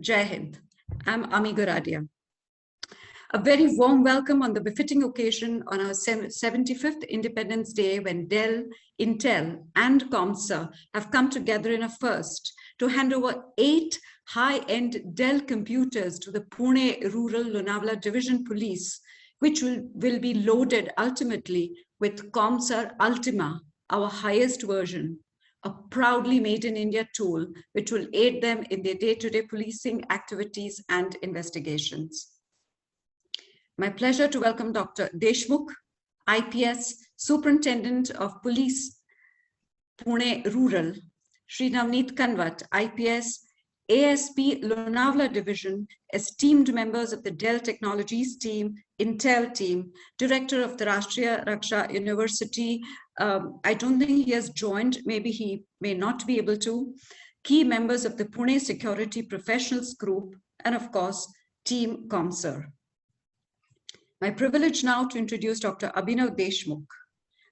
Jai Hind. I'm Ami Goradia. A very warm welcome on the befitting occasion on our 75th Independence Day when Dell, Intel, and ComSA have come together in a first to hand over 8 high-end Dell computers to the Pune Rural Lonavala Division Police, which will be loaded ultimately with ComSA Ultima, our highest version, a proudly made in India tool which will aid them in their day-to-day policing activities and investigations. My pleasure to welcome Dr. Deshmukh, IPS Superintendent of Police, Pune Rural, Shri Navneet Kanwat, IPS ASP Lonavala Division, esteemed members of the Dell Technologies team, Intel team, Director of the Rashtriya Raksha University. I don't think he has joined, maybe he may not be able to. Key members of the Pune Security Professionals Group, and of course, Team ComSA. My privilege now to introduce Dr. Abhinav Deshmukh,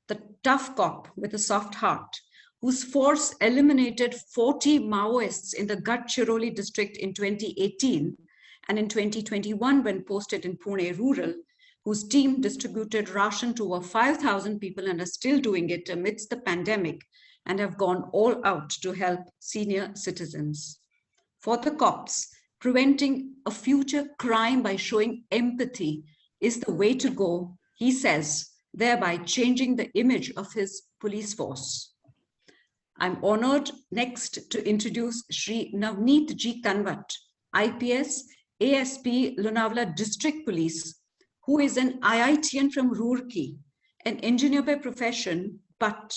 the tough cop with a soft heart, whose force eliminated 40 Maoists in the Gadchiroli district in 2018, and in 2021 when posted in Pune Rural, whose team distributed ration to over 5,000 people and are still doing it amidst the pandemic and have gone all out to help senior citizens. For the cops, preventing a future crime by showing empathy is the way to go, he says, thereby changing the image of his police force. I'm honored next to introduce Shri Navneet G. Kanwat, IPS ASP Lonavala District Police, who is an IITian from Roorkee, an engineer by profession, but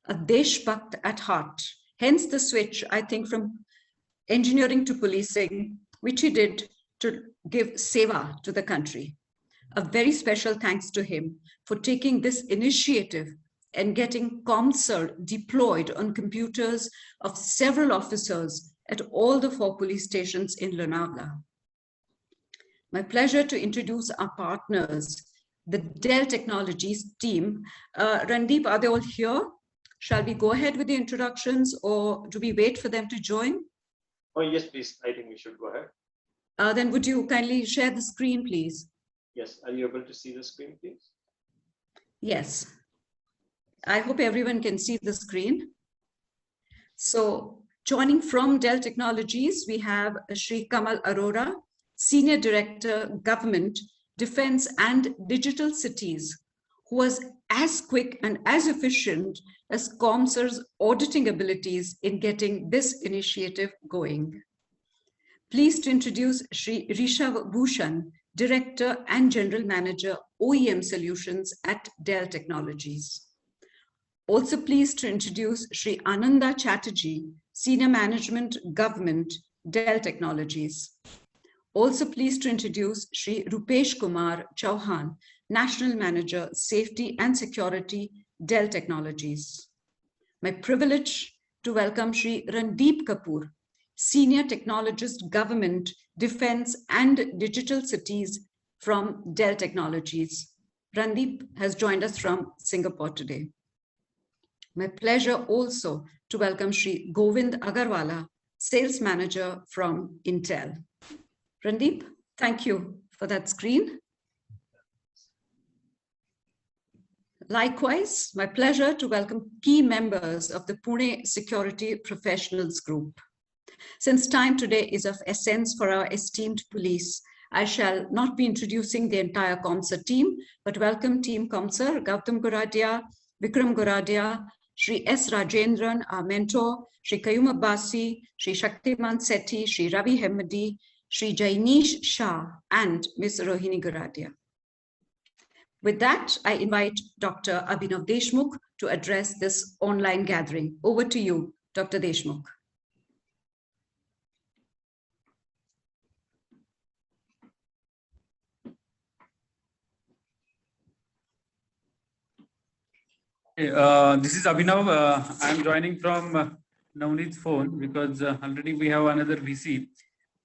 a Deshbhakt at heart. Hence the switch, I think, from engineering to policing, which he did to give seva to the country. A very special thanks to him for taking this initiative and getting ComSA deployed on computers of several officers at all the 4 police stations in Lonavala. My pleasure to introduce our partners, the Dell Technologies team. Randeep, are they all here? Shall we go ahead with the introductions or do we wait for them to join? Oh, yes, please. I think we should go ahead. Then would you kindly share the screen, please? Yes. Are you able to see the screen, please? Yes. I hope everyone can see the screen. So joining from Dell Technologies, we have Shri Kamal Arora, Senior Director, Government, Defense and Digital Cities, who was as quick and as efficient as ComSA's auditing abilities in getting this initiative going. Pleased to introduce Shri Rishabh Bhushan, Director and General Manager, OEM Solutions at Dell Technologies. Also pleased to introduce Shri Ananda Chatterjee, Senior Management, Government, Dell Technologies. Also pleased to introduce Shri Rupesh Kumar Chauhan, National Manager, Safety and Security, Dell Technologies. My privilege to welcome Shri Randeep Kapoor, Senior Technologist, Government, Defense and Digital Cities from Dell Technologies. Randeep has joined us from Singapore today. My pleasure also to welcome Shri Govind Agarwala, Sales Manager from Intel. Randeep, thank you for that screen. Likewise, my pleasure to welcome key members of the Pune Security Professionals Group. Since time today is of essence for our esteemed police, I shall not be introducing the entire ComSA team, but welcome Team ComSA, Gautam Goradia, Vikram Goradia, Shri S. Rajendran, our mentor, Shri Kayum Abbasi, Shri Shaktiman Sethi, Shri Ravi Hemmadi, Shri Jainish Shah, and Ms. Rohini Goradia. With that, I invite Dr. Abhinav Deshmukh to address this online gathering. Over to you, Dr. Deshmukh. This is Abhinav. I'm joining from Navneet's phone because already we have another VC,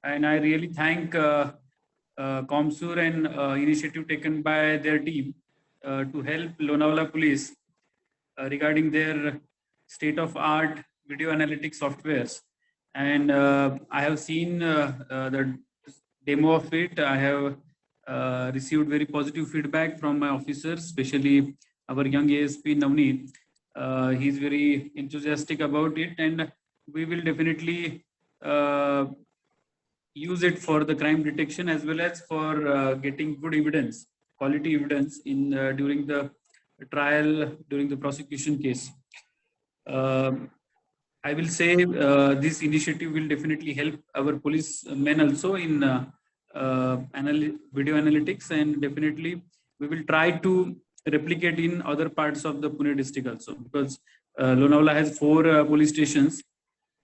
and I really thank ComSUR and initiative taken by their team to help Lonavala Police regarding their state-of-art video analytics softwares and I have seen the demo of it. I have received very positive feedback from my officers, especially our young ASP Navneet. He's very enthusiastic about it, and we will definitely use it for the crime detection as well as for getting good evidence, quality evidence in during the trial, during the prosecution case. I will say this initiative will definitely help our police men also in video analytics, and definitely we will try to replicate in other parts of the Pune district also, because Lonavala has 4 police stations.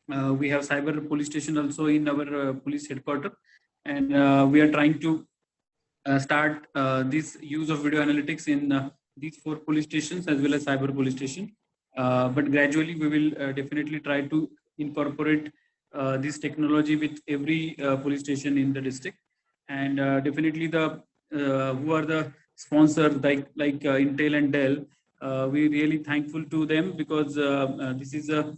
We have cyber police station also in our police headquarters, and we are trying to start this use of video analytics in these 4 police stations as well as cyber police station. But gradually we will definitely try to incorporate this technology with every police station in the district, and definitely the who are the sponsors like Intel and Dell. We really thankful to them, because this is a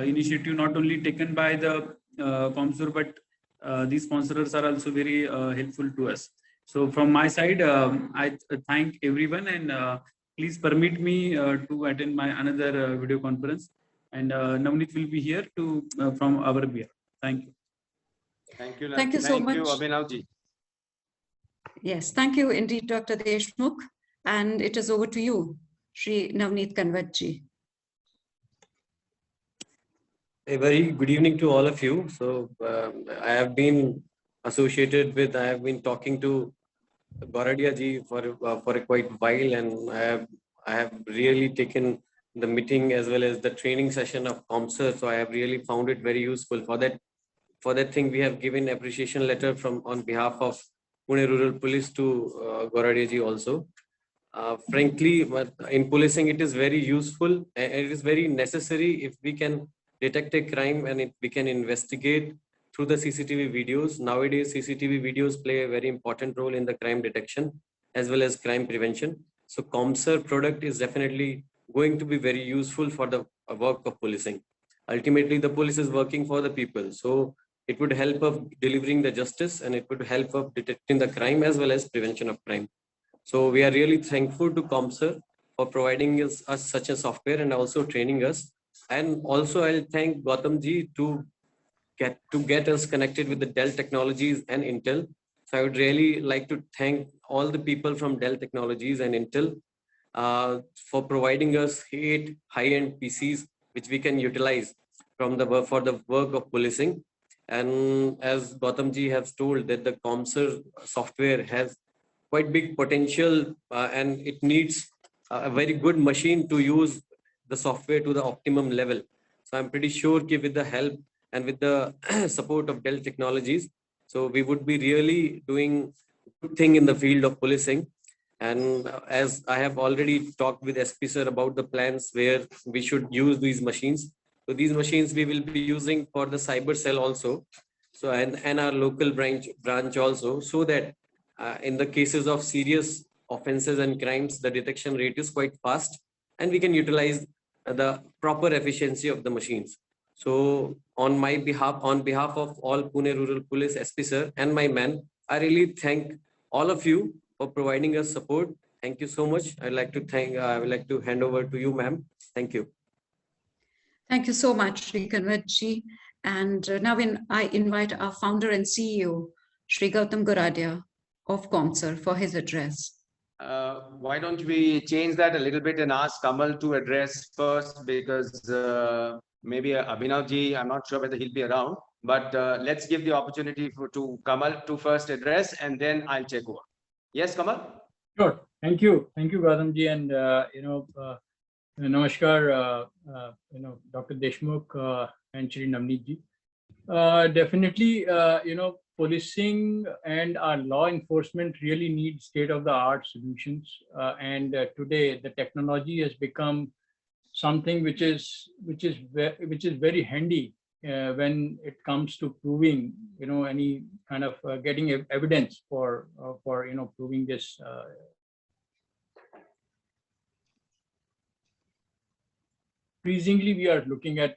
initiative not only taken by the ComSur, but these sponsors are also very helpful to us. So from my side, I thank everyone, and please permit me to attend my another video conference, and Navneet will be here to from our behalf. Thank you. Thank you. Thank you so much. Thank you, Abhinavji. Yes, thank you indeed, Dr. Deshmukh. And it is over to you, Shri Navneet Kanwatji. A very good evening to all of you. So I have been talking to Goradia ji for a quite while, and I have really taken the meeting as well as the training session of ComSir. So I have really found it very useful. For that thing, we have given appreciation letter on behalf of Pune Rural Police to Goradia ji also. Frankly, in policing, it is very useful and it is very necessary if we can detect a crime and we can investigate through the CCTV videos. Nowadays, CCTV videos play a very important role in the crime detection as well as crime prevention. So ComSir product is definitely going to be very useful for the work of policing. Ultimately, the police is working for the people. So it would help of delivering the justice, and it would help of detecting the crime as well as prevention of crime. So we are really thankful to ComSir for providing us such a software and also training us. And also I'll thank Gautam ji to get us connected with the Dell Technologies and Intel. So I would really like to thank all the people from Dell Technologies and Intel for providing us 8 high-end PCs which we can utilize for the work of policing. And as Gautam ji has told, that the ComSir software has quite big potential and it needs a very good machine to use the software to the optimum level. So I'm pretty sure that with the help and with the support of Dell Technologies, so we would be really doing good thing in the field of policing. And as I have already talked with SP sir about the plans where we should use these machines. So these machines we will be using for the cyber cell also. So and our local branch also, so that in the cases of serious offenses and crimes, the detection rate is quite fast and we can utilize the proper efficiency of the machines. So on behalf of all Pune Rural Police SP sir and my man, I really thank all of you for providing us support. Thank you so much. I would like to hand over to you, ma'am. Thank you. Thank you so much, Shri Kanwatji. And now I invite our founder and CEO, Shri Gautam Goradia of ComSir for his address. Why don't we change that a little bit and ask Kamal to address first, because maybe Abhinavji, I'm not sure whether he'll be around, but let's give the opportunity to Kamal to first address, and then I'll take over. Yes, Kamal? Sure. Thank you, Gautamji, and namaskar, Dr. Deshmukh and Shri Navneetji. Definitely, policing and our law enforcement really need state-of-the-art solutions. And today, the technology has become something which is very handy when it comes to proving, any kind of getting evidence for proving this. Increasingly, we are looking at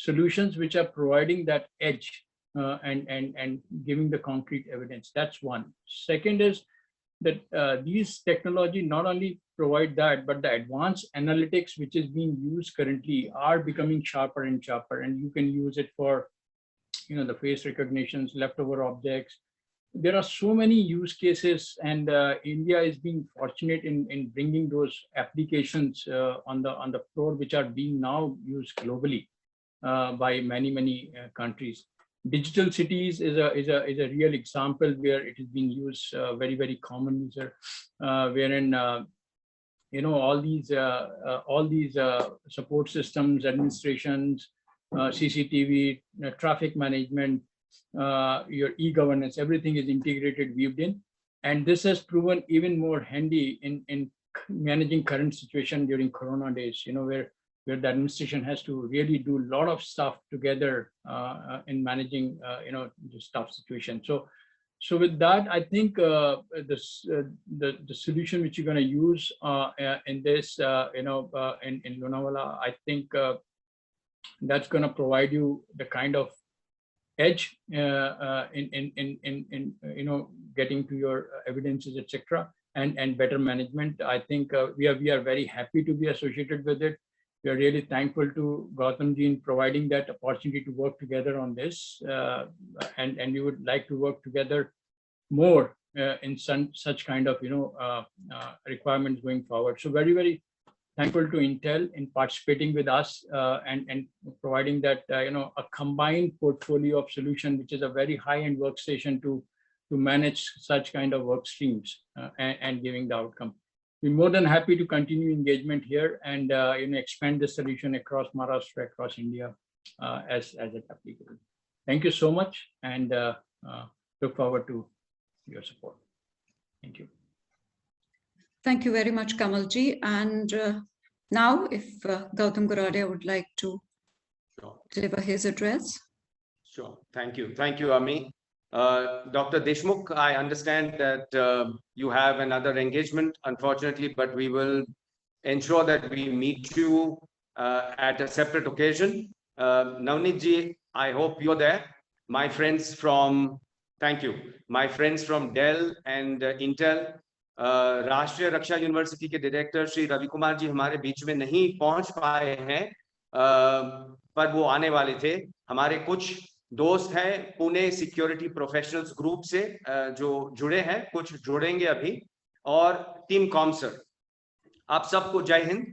solutions which are providing that edge and giving the concrete evidence. That's one. Second is that these technology not only provide that, but the advanced analytics which is being used currently are becoming sharper and sharper, and you can use it for, you know, the face recognitions, leftover objects. There are so many use cases, and India is being fortunate in bringing those applications on the floor, which are being now used globally by many countries. Digital cities is a real example where it is being used very common user, wherein you know, all these support systems, administrations, CCTV, traffic management, your e-governance, everything is integrated, weaved in, and this has proven even more handy in managing current situation during Corona days. You know, where the administration has to really do a lot of stuff together in managing, you know, this tough situation. So with that, I think the solution which you're going to use in this, you know, in Lonavala, I think that's going to provide you the kind of edge in you know, getting to your evidences, etc., and better management. I think we are very happy to be associated with it. We are really thankful to Gautamji in providing that opportunity to work together on this, and we would like to work together more in such kind of, you know, requirements going forward. So very thankful to Intel in participating with us and providing that you know, a combined portfolio of solution, which is a very high-end workstation to manage such kind of work streams and giving the outcome. We're more than happy to continue engagement here and you know, expand the solution across Maharashtra, across India, as it applicable. Thank you so much, and look forward to your support. Thank you. Thank you very much, Kamalji. And now, if Gautam Goradia would like to deliver his address. Sure. Thank you, Ami. Dr. Deshmukh, I understand that you have another engagement, unfortunately, but we will ensure that we meet you at a separate occasion. Navneet ji, I hope you're there. My friends from, thank you, my friends from Dell and Intel, राष्ट्रीय रक्षा university के director Shri Ravi Kumar ji हमारे बीच में नहीं पहुंच पाए हैं, पर वो आने वाले थे. हमारे कुछ दोस्त हैं पुणे सिक्योरिटी प्रोफेशनल्स ग्रुप से जो जुड़े हैं, कुछ जुड़ेंगे अभी, और टीम कॉमसर. आप सबको जय हिंद.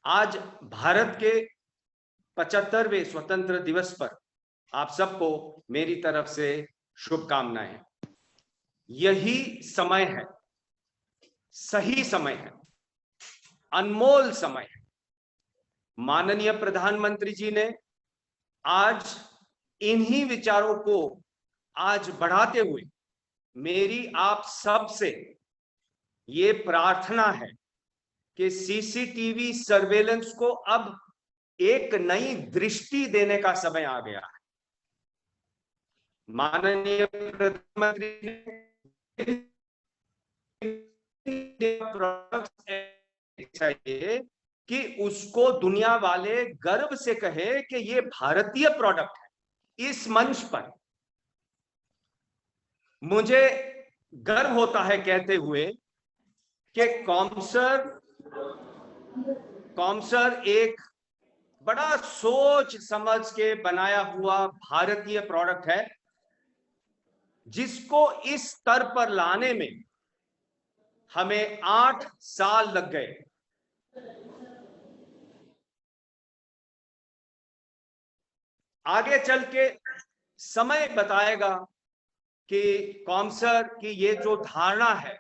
आज भारत के 75वें स्वतंत्र दिवस पर आप सबको मेरी तरफ से शुभकामनाएं. यही समय है, सही समय है, अनमोल समय है. माननीय प्रधानमंत्री जी ने आज इन्हीं विचारों को आज बढ़ाते हुए मेरी आप सब से ये प्रार्थना है कि सीसीटीवी सर्वेलेंस को अब एक नई दृष्टि देने का समय आ गया है. माननीय प्रधानमंत्री चाहिए कि उसको दुनिया वाले गर्व से कहे कि ये भारतीय प्रोडक्ट है. इस मंच पर मुझे गर्व होता है कहते हुए कि कॉमसर एक बड़ा सोच समझ के बनाया हुआ भारतीय प्रोडक्ट है, जिसको इस स्तर पर लाने में हमें 8 साल लग गए. आगे चल के समय बताएगा कि कॉमसर की ये जो धारणा है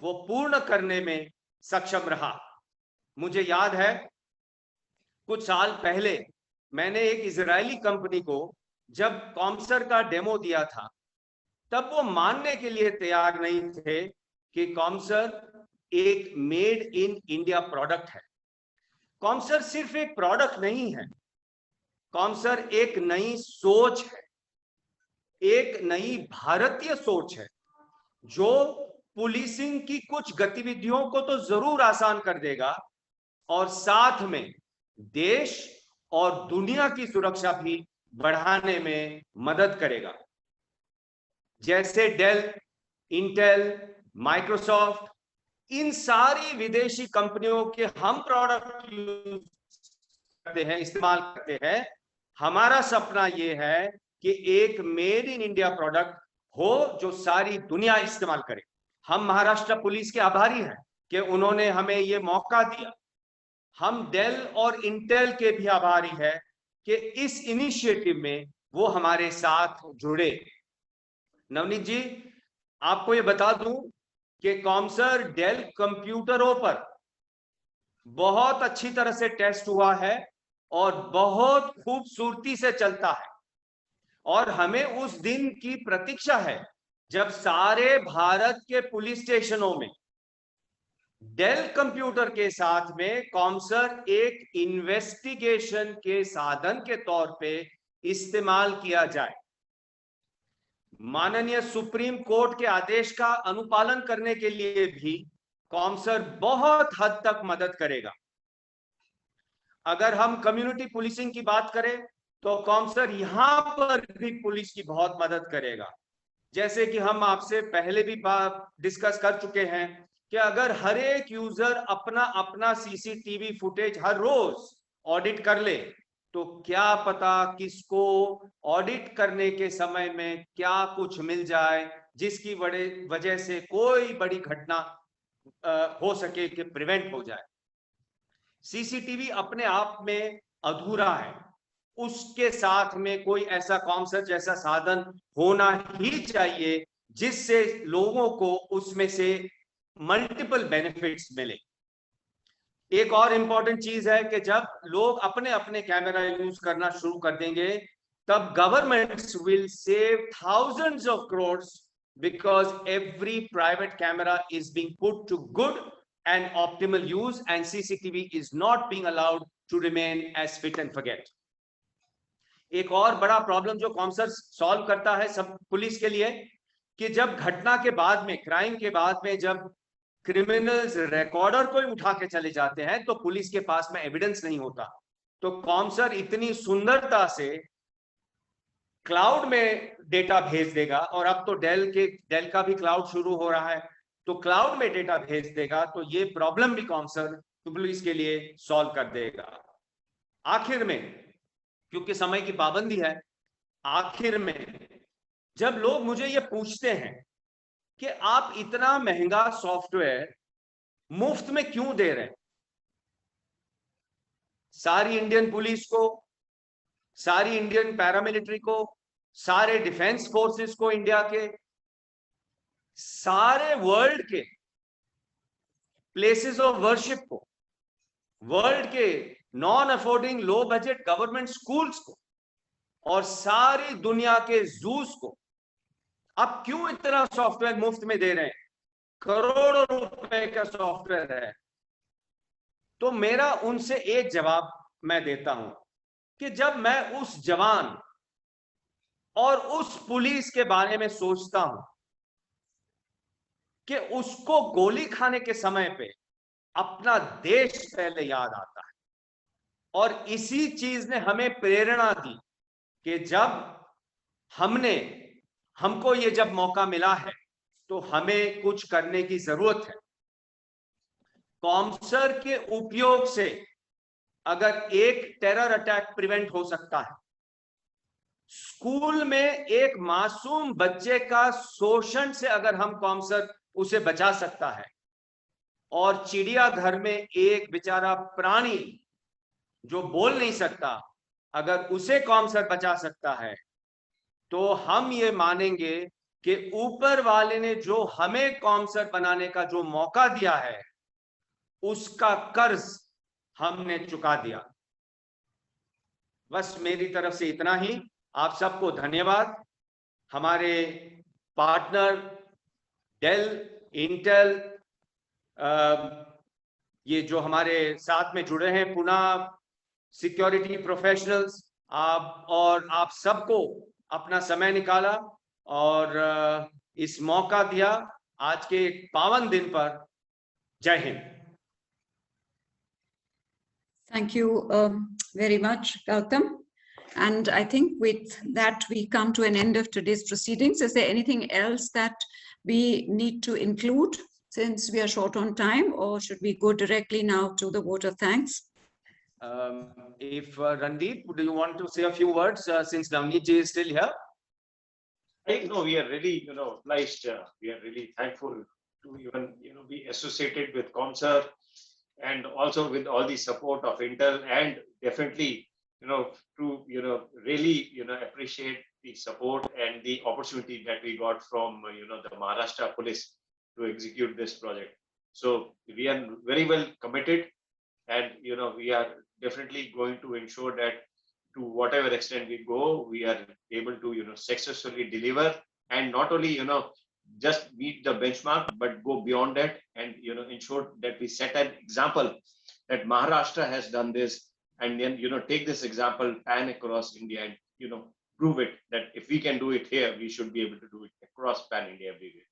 वो पूर्ण करने में सक्षम रहा. मुझे याद है कुछ साल पहले मैंने एक इजरायली कंपनी को जब कॉमसर का डेमो दिया था, तब वो मानने के लिए तैयार नहीं थे कि कॉमसर एक मेड इन इंडिया प्रोडक्ट है. कॉमसर सिर्फ एक प्रोडक्ट नहीं है, कॉमसर एक नई सोच है, एक नई भारतीय सोच है, जो पुलिसिंग की कुछ गतिविधियों को तो जरूर आसान कर देगा और साथ में देश और दुनिया की सुरक्षा भी बढ़ाने में मदद करेगा। जैसे डेल, इंटेल, माइक्रोसॉफ्ट, इन सारी विदेशी कंपनियों के हम प्रोडक्ट यूज करते हैं, इस्तेमाल करते हैं। हमारा सपना यह है कि एक मेड इन इंडिया प्रोडक्ट हो जो सारी दुनिया इस्तेमाल करे। हम महाराष्ट्र पुलिस के आभारी हैं कि उन्होंने हमें ये मौका दिया। हम डेल और इंटेल के भी आभारी हैं कि इस इनिशिएटिव में वो हमारे साथ जुड़े। नवनीत जी, आपको ये बता दूं कि कॉमसर डेल कंप्यूटरों पर बहुत अच्छी तरह से टेस्ट हुआ है और बहुत खूबसूरती से चलता है, और हमें उस दिन की प्रतीक्षा है जब सारे भारत के पुलिस स्टेशनों में डेल कंप्यूटर के साथ में कॉमसर एक इन्वेस्टिगेशन के साधन के तौर पे इस्तेमाल किया जाए। माननीय सुप्रीम कोर्ट के आदेश का अनुपालन करने के लिए भी कॉमसर बहुत हद तक मदद करेगा। अगर हम कम्युनिटी पुलिसिंग की बात करें तो कॉमसर यहां पर भी पुलिस की बहुत मदद करेगा। जैसे कि हम आपसे पहले भी डिस्कस कर चुके हैं कि अगर हर एक यूजर अपना अपना सीसीटीवी फुटेज हर रोज ऑडिट कर ले तो क्या पता किसको ऑडिट करने के समय में क्या कुछ मिल जाए जिसकी वजह से कोई बड़ी घटना हो सके कि प्रिवेंट हो जाए। सीसीटीवी अपने आप में अधूरा है, उसके साथ में कोई ऐसा कॉमसर जैसा साधन होना ही चाहिए जिससे लोगों को उसमें से मल्टीपल बेनिफिट्स मिले। एक और इंपॉर्टेंट चीज है कि जब लोग अपने अपने कैमरा यूज करना शुरू कर देंगे तब governments will save thousands of crores because every private camera is being put to good and optimal use and CCTV is not being allowed to remain as fit and forget. एक और बड़ा problem जो कॉमसर solve करता है सब police के लिए कि जब घटना के बाद में, क्राइम के बाद में जब क्रिमिनल्स रिकॉर्डर को ही उठा के चले जाते हैं तो पुलिस के पास में एविडेंस नहीं होता, तो कॉमसर इतनी सुंदरता से क्लाउड में डेटा भेज देगा, और अब तो डेल का भी क्लाउड शुरू हो रहा है, तो क्लाउड में डेटा भेज देगा, तो ये प्रॉब्लम भी कॉमसर पुलिस के लिए सॉल्व कर देगा। आखिर में, क्योंकि समय की पाबंदी है, आखिर में जब लोग मुझे ये पूछते हैं कि आप इतना महंगा सॉफ्टवेयर मुफ्त में क्यों दे रहे हैं, सारी इंडियन पुलिस को, सारी इंडियन पैरामिलिट्री को, सारे डिफेंस फोर्सेस को, इंडिया के सारे वर्ल्ड के प्लेसेस ऑफ वर्शिप को, वर्ल्ड के non affording low budget government schools को और सारी दुनिया के जूस को अब क्यों इतना सॉफ्टवेयर मुफ्त में दे रहे हैं? करोड़ों रुपए का सॉफ्टवेयर है। तो मेरा उनसे एक जवाब मैं देता हूं कि जब मैं उस जवान और उस पुलिस के बारे में सोचता हूं कि उसको गोली खाने के समय पे अपना देश पहले याद आता है, और इसी चीज ने हमें प्रेरणा दी कि जब हमको ये जब मौका मिला है तो हमें कुछ करने की जरूरत है। कॉमसर के उपयोग से अगर एक टेरर अटैक प्रिवेंट हो सकता है, स्कूल में एक मासूम बच्चे का शोषण से अगर हम कॉमसर उसे बचा सकता है, और चिड़ियाघर में एक बेचारा प्राणी जो बोल नहीं सकता अगर उसे कॉमसर बचा सकता है, तो हम ये मानेंगे कि ऊपर वाले ने जो हमें कॉमसर बनाने का जो मौका दिया है उसका कर्ज हमने चुका दिया। बस मेरी तरफ से इतना ही। आप सबको धन्यवाद। हमारे पार्टनर डेल, इंटेल, ये जो हमारे साथ में जुड़े हैं, पुनः सिक्योरिटी प्रोफेशनल्स, आप सबको अपना समय निकाला और इस मौका दिया आज के एक पावन दिन पर। जय Hind. Thank you very much, Gautam. And I think with that, we come to an end of today's proceedings. Is there anything else that we need to include since we are short on time, or should we go directly now to the vote of thanks? If Randeep, do you want to say a few words since Navneet ji is still here? I know we are really, obliged. We are really thankful to even, be associated with ComSir and also with all the support of Intel, and definitely, to, really, appreciate the support and the opportunity that we got from, the Maharashtra Police to execute this project. So we are very well committed, and, we are definitely going to ensure that to whatever extent we go, we are able to, successfully deliver, and not only, just meet the benchmark, but go beyond that and, ensure that we set an example that Maharashtra has done this, and then, take this example pan across India and, prove it that if we can do it here, we should be able to do it across pan India everywhere.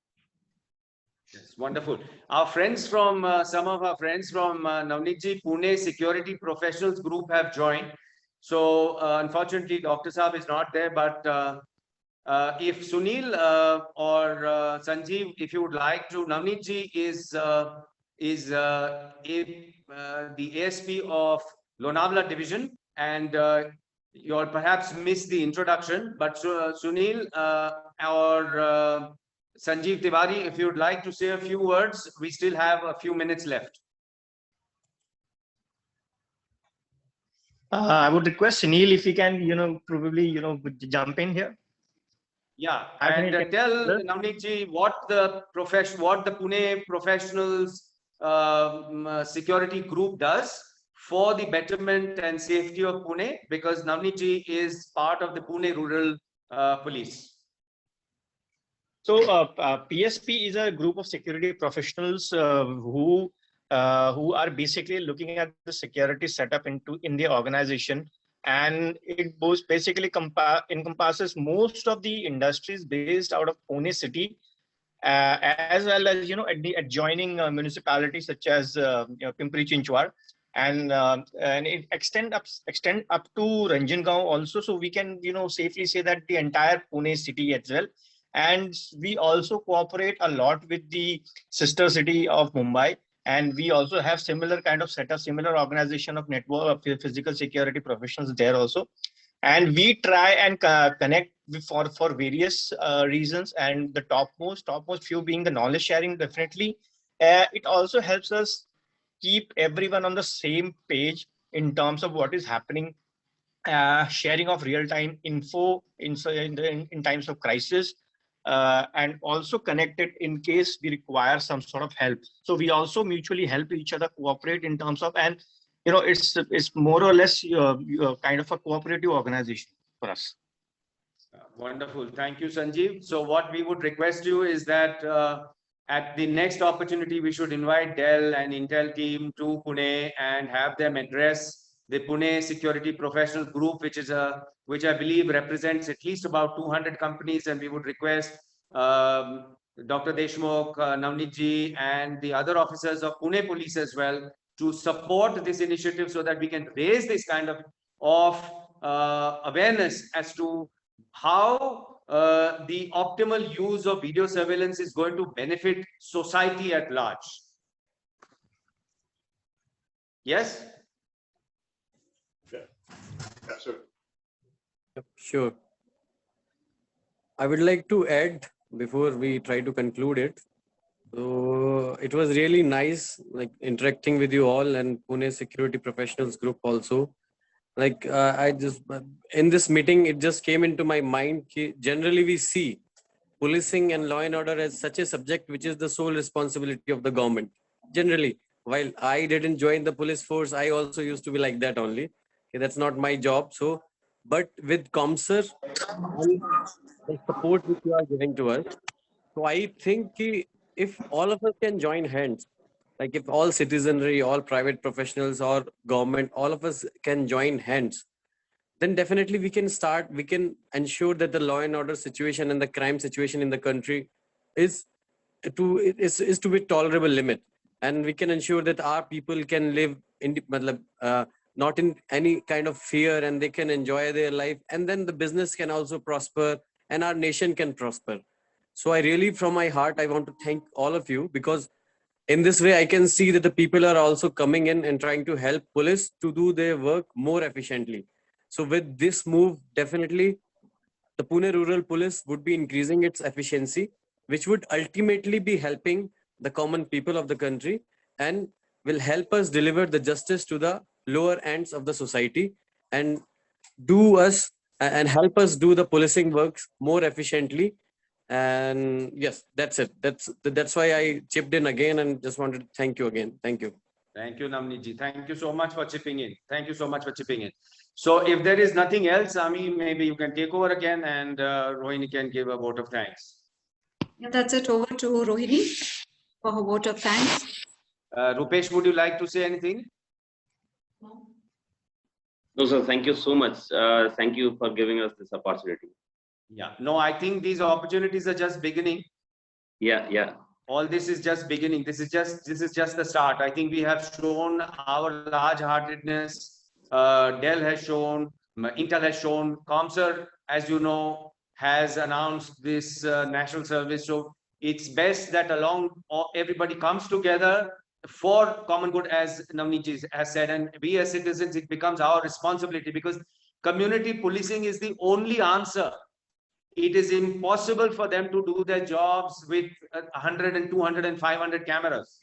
Yes, wonderful. Our friends from, some of our friends from Navneet ji, Pune Security Professionals Group have joined. So unfortunately, Dr. Saab is not there, but if Sunil or Sanjeev, if you would like to, Navneet ji is the ASP of Lonavala Division, and you'll perhaps miss the introduction, but Sunil or Sanjeev Tiwari, if you'd like to say a few words, we still have a few minutes left. I would request Sunil if he can, probably, jump in here. Yeah, and tell Navneet ji what the Pune Professionals Security Group does for the betterment and safety of Pune, because Navneet ji is part of the Pune Rural Police. So PSP is a group of security professionals who are basically looking at the security setup in the organization, and it basically encompasses most of the industries based out of Pune city, as well as at the adjoining municipalities such as Pimpri Chinchwad, and it extend up to Ranjangaon also. So we can safely say that the entire Pune city as well. And we also cooperate a lot with the sister city of Mumbai, and we also have similar kind of setup, similar organization of network of physical security professionals there also. And we try and connect for various reasons, and the topmost few being the knowledge sharing. Definitely it also helps us keep everyone on the same page in terms of what is happening, sharing of real-time info in times of crisis, and also connected in case we require some sort of help. So we also mutually help each other, cooperate in terms of, and it's more or less kind of a cooperative organization for us. Wonderful. Thank you, Sanjeev. So what we would request you is that at the next opportunity, we should invite Dell and Intel team to Pune and have them address the Pune Security Professional Group, which I believe represents at least about 200 companies, and we would request Dr. Deshmukh, Navneet ji, and the other officers of Pune Police as well to support this initiative, so that we can raise this kind of awareness as to how the optimal use of video surveillance is going to benefit society at large. Yes? Absolutely. Sure. I would like to add before we try to conclude it. So it was really nice, like interacting with you all and Pune Security Professionals Group also. Like in this meeting, it just came into my mind. Generally, we see policing and law and order as such a subject which is the sole responsibility of the government. Generally, while I didn't join the police force, I also used to be like that only. Okay, that's not my job. So, but with ComSir and the support which you are giving to us, so I think if all of us can join hands, like if all citizenry, all private professionals or government, all of us can join hands, then definitely we can ensure that the law and order situation and the crime situation in the country is to be tolerable limit. And we can ensure that our people can live not in any kind of fear, and they can enjoy their life, and then the business can also prosper and our nation can prosper. So I really, from my heart, I want to thank all of you, because in this way I can see that the people are also coming in and trying to help police to do their work more efficiently. So with this move, definitely the Pune Rural Police would be increasing its efficiency, which would ultimately be helping the common people of the country and will help us deliver the justice to the lower ends of the society and do us and help us do the policing works more efficiently. And yes, that's it. That's why I chipped in again and just wanted to thank you again. Thank you. Thank you, Navneet. Thank you so much for chipping in. Thank you so much for chipping in. So if there is nothing else, Ami, maybe you can take over again, and Rohini can give a vote of thanks. Yeah, that's it. Over to Rohini for her vote of thanks. Rupesh, would you like to say anything? No, sir. Thank you so much. Thank you for giving us this opportunity. Yeah. No, I think these opportunities are just beginning. Yeah. All this is just beginning. This is just the start. I think we have shown our large-heartedness. Dell has shown, Intel has shown, ComSir, as you know, has announced this national service. So it's best that everybody comes together for common good, as Navneet has said, and we as citizens, it becomes our responsibility, because community policing is the only answer. It is impossible for them to do their jobs with 100 and 200 and 500 cameras.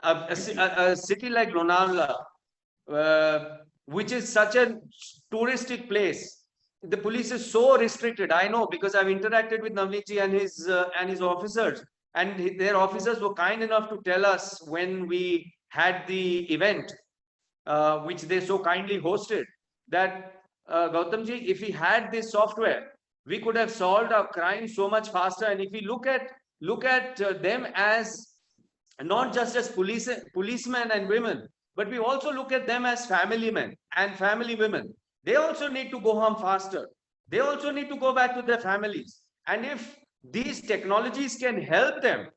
A city like Lonavala, which is such a touristic place, the police is so restricted. I know, because I've interacted with Navneet and his officers, and their officers were kind enough to tell us when we had the event, which they so kindly hosted, that Gautamji, if we had this software, we could have solved our crime so much faster. And if we look at them as not just as policemen and women, but we also look at them as family men and family women. They also need to go home faster. They also need to go back to their families. And if these technologies can help them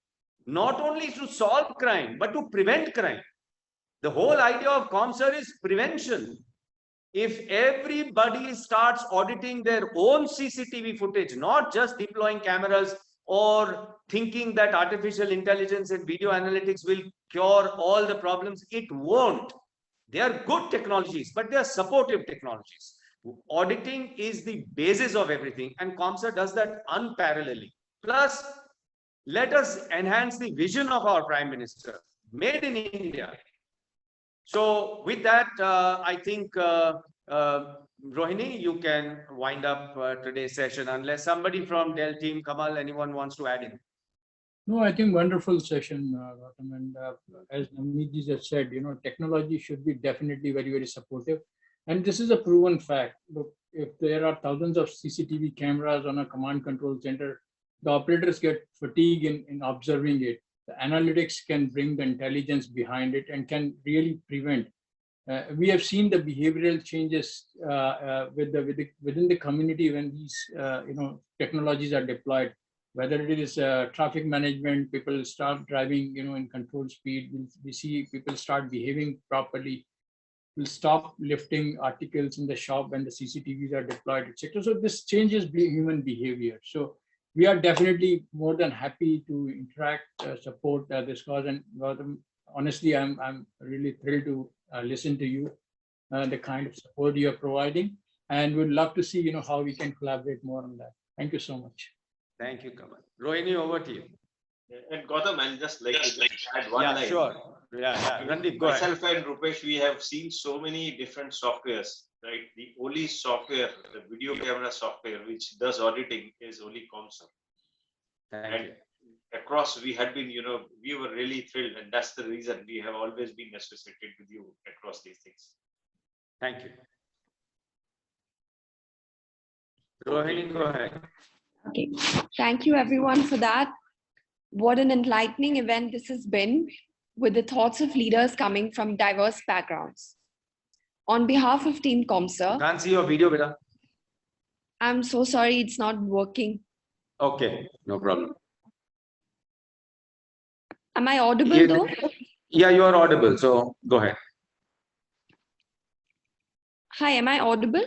not only to solve crime, but to prevent crime. The whole idea of ComSir is prevention. If everybody starts auditing their own CCTV footage, not just deploying cameras or thinking that artificial intelligence and video analytics will cure all the problems, it won't. They are good technologies, but they are supportive technologies. Auditing is the basis of everything, and ComSir does that unparalleledly. Plus, let us enhance the vision of our Prime Minister, made in India. So with that, I think, Rohini, you can wind up today's session, unless somebody from Dell team, Kamal, anyone wants to add in. No, I think wonderful session, Gautam. And as Navneet just said, technology should be definitely very, very supportive. And this is a proven fact. Look, if there are thousands of CCTV cameras on a command control center, the operators get fatigued in observing it. The analytics can bring the intelligence behind it and can really prevent. We have seen the behavioral changes within the community when these technologies are deployed. Whether it is traffic management, people start driving in controlled speed. We see people start behaving properly. We'll stop lifting articles in the shop when the CCTVs are deployed, etc. So this changes human behavior. So we are definitely more than happy to interact, support this cause. And honestly, I'm really thrilled to listen to you, the kind of support you are providing, and we'd love to see how we can collaborate more on that. Thank you so much. Thank you, Kamal. Rohini, over to you. And Gautam, I'll just like to add one line. Sure. Yeah. Randeep, go ahead. Myself and Rupesh, we have seen so many different softwares, right? The only software, the video camera software, which does auditing is only ComSir. Thank you. Across, we had been, we were really thrilled, and that's the reason we have always been associated with you across these things. Thank you. Rohini, go ahead. Okay, thank you everyone for that. What an enlightening event this has been, with the thoughts of leaders coming from diverse backgrounds. On behalf of Team ComSir, Can't see your video, beta. I'm so sorry it's not working. Okay, no problem. Am I audible though? Yeah, you are audible, so go ahead. Hi, am I audible?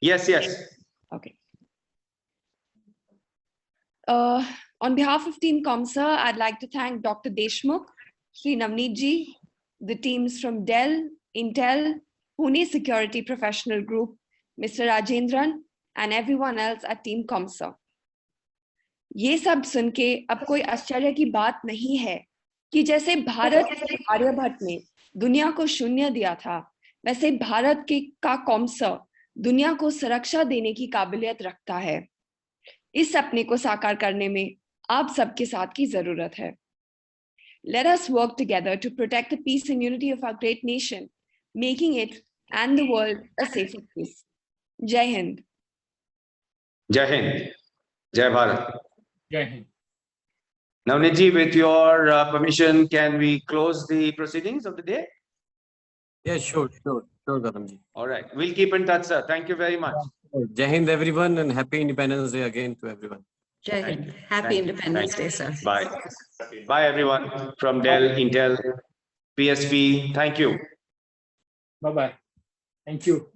Yes, yes. Okay. On behalf of Team ComSir, I'd like to thank Dr. Deshmukh, Sri Navneet ji, the teams from Dell, Intel, Pune Security Professional Group, Mr. Rajendran, and everyone else at Team ComSir. ये सब सुन के अब कोई आश्चर्य की बात नहीं है कि जैसे भारत के आर्यभट्ट ने दुनिया को शून्य दिया था, वैसे भारत के का ComSir दुनिया को सुरक्षा देने की काबिलियत रखता है। इस सपने को साकार करने में आप सबके साथ की जरूरत है। Let us work together to protect the peace and unity of our great nation, making it and the world a safer place. Jai Hind. Jai Hind. Jai Bharat. Jai Hind. Navneet ji, with your permission, can we close the proceedings of the day? Yeah, sure, Gautam ji. All right, we'll keep in touch, sir. Thank you very much. Jai Hind, everyone, and happy Independence Day again to everyone. Jai Hind. Happy Independence Day, sir. Bye. Bye, everyone from Dell, Intel, PSP. Thank you. Bye-bye. Thank you.